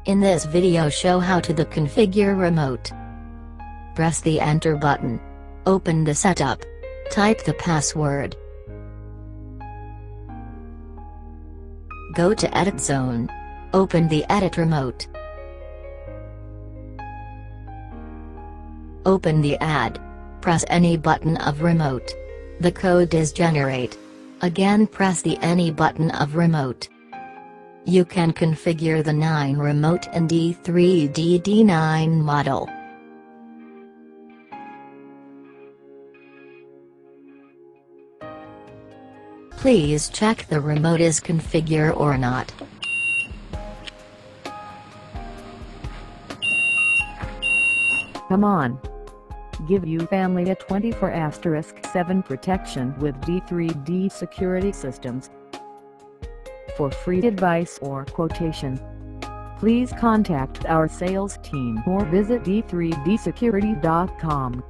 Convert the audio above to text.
In this video show how to configure remote. Press the enter button. Open the setup. Type the password. Go to edit zone. Open the edit remote. Open the add. Press any button of remote. The code is generate. Again press the any button of remote. You can configure the 9 remote in D3D-D9 model. Please check the remote is configured or not. Come on. Give you family a 24/7 protection with D3D Security Systems. For free advice or quotation, please contact our sales team or visit d3dsecurity.com.